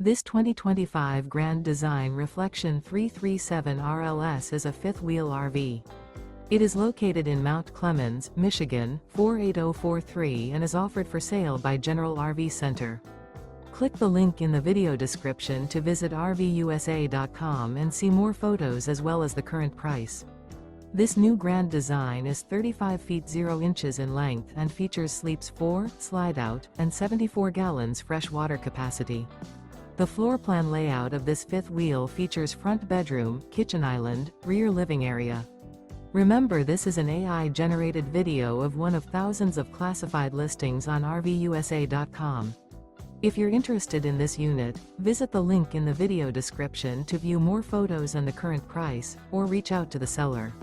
This 2025 Grand Design Reflection 337 RLS is a fifth-wheel RV. It is located in Mount Clemens, Michigan, 48043 and is offered for sale by General RV Center. Click the link in the video description to visit RVUSA.com and see more photos as well as the current price. This new Grand Design is 35 feet 0 inches in length and features sleeps 4, slide-out, and 74 gallons fresh water capacity. The floor plan layout of this fifth wheel features front bedroom, kitchen island, rear living area. Remember, this is an AI-generated video of one of thousands of classified listings on RVUSA.com. If you're interested in this unit, visit the link in the video description to view more photos and the current price, or reach out to the seller.